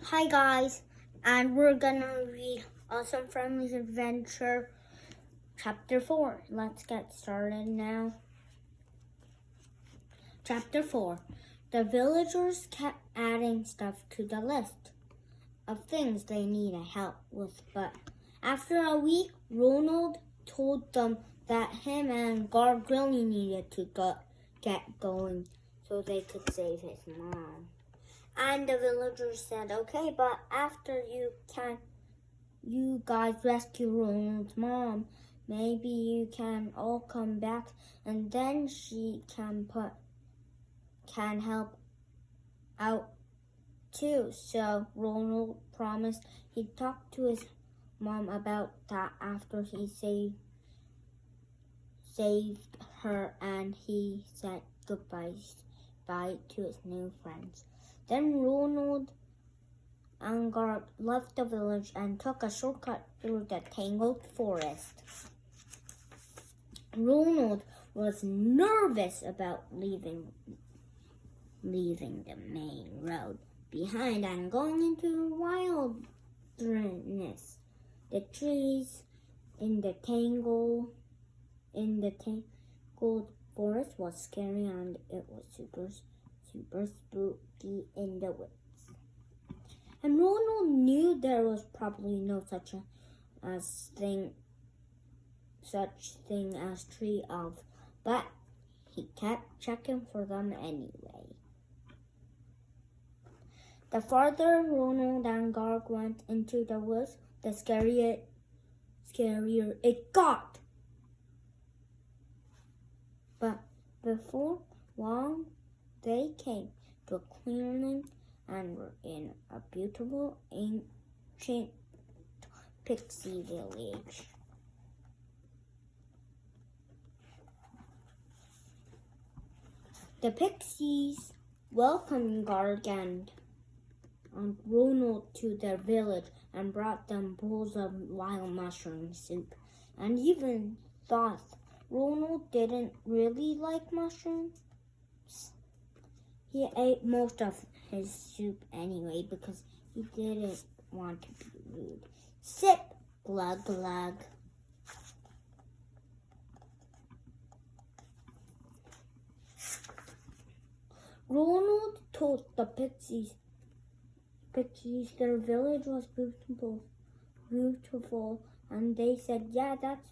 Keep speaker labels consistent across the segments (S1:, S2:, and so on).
S1: Hi guys, and we're gonna read Awesome Family's Adventure Chapter 4. Let's get started now. Chapter 4. The villagers kept adding stuff to the list of things they needed help with, but after a week, Ronald told them that him and Garg really needed to get going so they could save his mom. And the villagers said, okay, but after you guys rescue Ronald's mom, maybe you can all come back and then she can help out too. So Ronald promised he'd talk to his mom about that after he saved her and he said goodbye to his new friends. Then Ronald and Garg left the village and took a shortcut through the tangled forest. Ronald was nervous about leaving the main road behind and going into wilderness. The trees in the tangled forest was scary and it was super spooky in the woods. And Ronald knew there was probably no such thing as tree elves, but he kept checking for them anyway. The farther Ronald and Garg went into the woods, the scarier it got. But before long, they came to a clearing and were in a beautiful ancient pixie village. The pixies welcomed Garg and Ronald to their village and brought them bowls of wild mushroom soup, and even thought Ronald didn't really like mushrooms. He ate most of his soup anyway because he didn't want to be rude. Sip, glug glug. Ronald told the pixies their village was beautiful, and they said, yeah, that's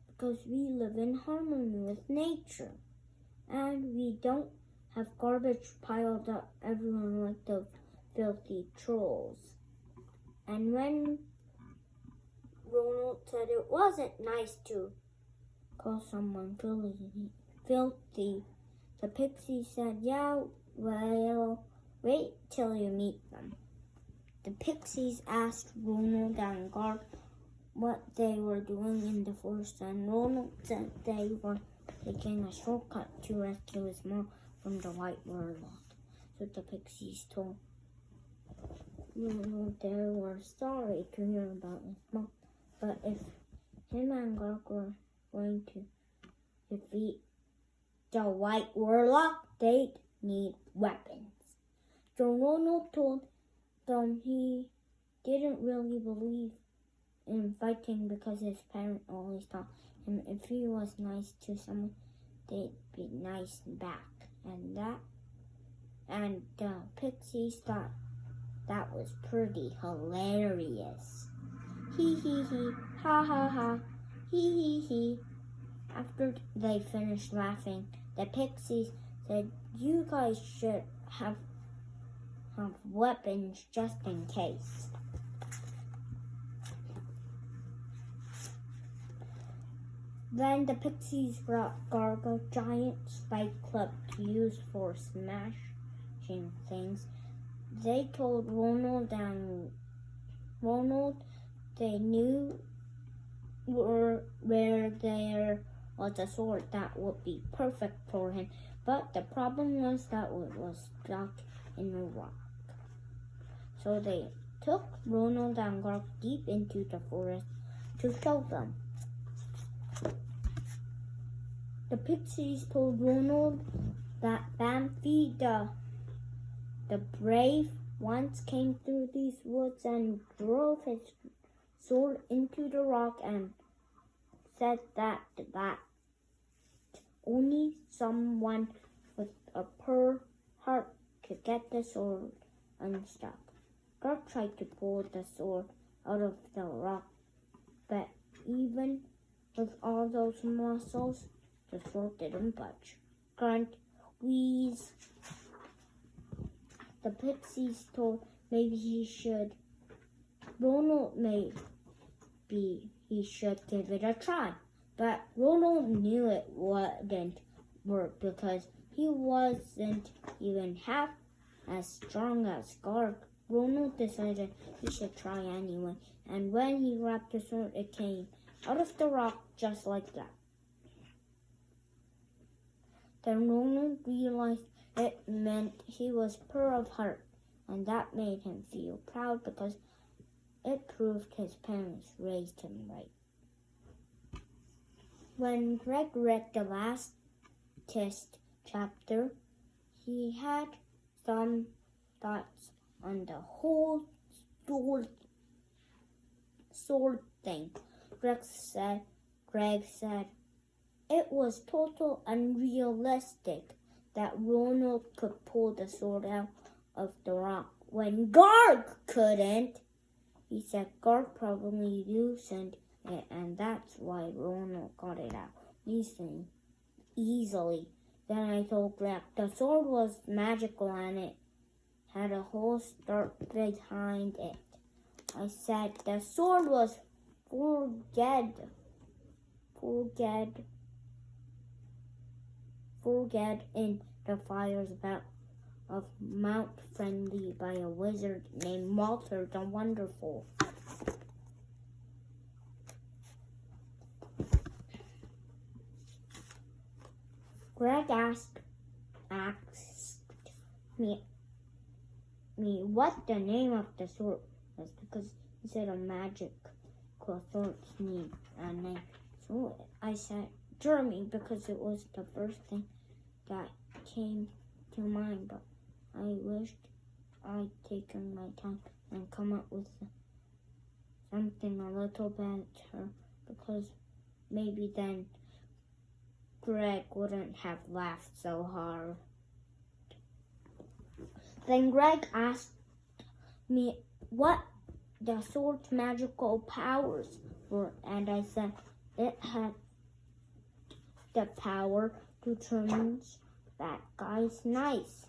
S1: because we live in harmony with nature, and we don't have garbage piled up everywhere like those filthy trolls. And when Ronald said it wasn't nice to call someone filthy, the pixie said, yeah, well, wait till you meet them. The pixies asked Ronald and Garg what they were doing in the forest, and Ronald said they were taking a shortcut to rescue his mom from the white warlock. So the pixies told Ronald they were sorry to hear about his mom, but if him and Garg were going to defeat the white warlock, they'd need weapons. So Ronald told them he didn't really believe in fighting because his parents always taught him if he was nice to someone, they'd be nice back. And the pixies thought that was pretty hilarious. Hee hee hee, ha ha ha, hee hee hee. After they finished laughing, the pixies said, you guys should have weapons just in case. Then the pixies brought Garg a giant spike club to use for smashing things. They told Ronald they knew where there was a sword that would be perfect for him, but the problem was that it was stuck in a rock. So they took Ronald and Garg deep into the forest to show them. The pixies told Ronald that Bamfi, the brave once came through these woods and drove his sword into the rock and said that only someone with a pure heart could get the sword unstuck. God tried to pull the sword out of the rock, but even with all those muscles, the sword didn't budge. Grunt, wheeze. The pixies told maybe he should. Ronald maybe he should give it a try. But Ronald knew it wouldn't work because he wasn't even half as strong as Garg. Ronald decided he should try anyway, and when he grabbed the sword, it came out of the rock just like that. Then Ronald realized it meant he was pure of heart, and that made him feel proud because it proved his parents raised him right. When Greg read the last test chapter, he had some thoughts on the whole sword thing. Greg said it was total unrealistic that Ronald could pull the sword out of the rock when Garg couldn't. He said Garg probably loosened it, and that's why Ronald got it out easily. Then I told Greg the sword was magical and it had a whole story behind it. I said the sword was forged in the fires of Mount Friendly by a wizard named Walter the Wonderful. Greg asked me what the name of the sword was because he said a magic swords need a name. So I said Jeremy because it was the first thing that came to mind, but I wished I'd taken my time and come up with something a little better because maybe then Greg wouldn't have laughed so hard. Then Greg asked me what the sword's magical powers were, and I said it had the power to turn bad guys nice.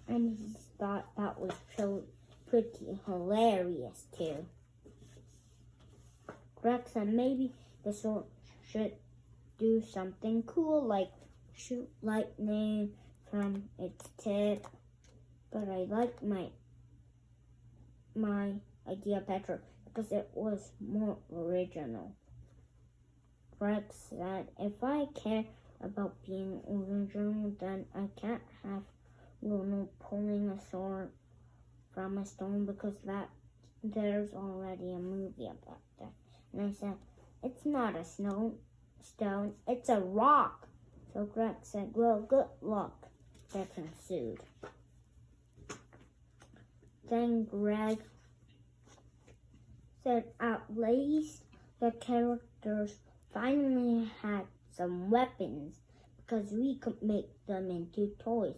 S1: And he thought that was pretty hilarious too. Greg said maybe the sword should do something cool like shoot lightning from its tip, but I liked my idea better because it was more original. Greg said if I care about being original, then I can't have Ronald pulling a sword from a stone because there's already a movie about that. And I said it's not a stone, it's a rock. So Greg said, well, good luck. That ensued. Then Greg said at least the characters finally had some weapons because we could make them into toys.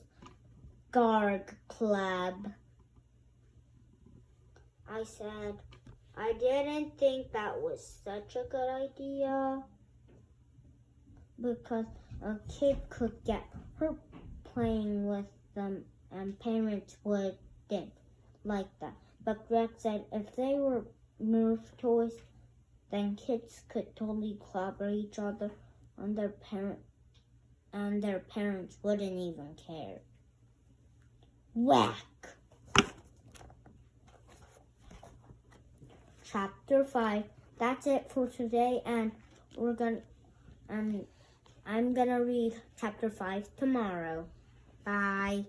S1: Garg Club. I said, I didn't think that was such a good idea because a kid could get hurt playing with them and parents wouldn't like that. But Greg said if they were Nerf toys, then kids could totally clobber each other and their parents wouldn't even care. Whack! Chapter 5. That's it for today, and I'm gonna read chapter 5 tomorrow. Bye.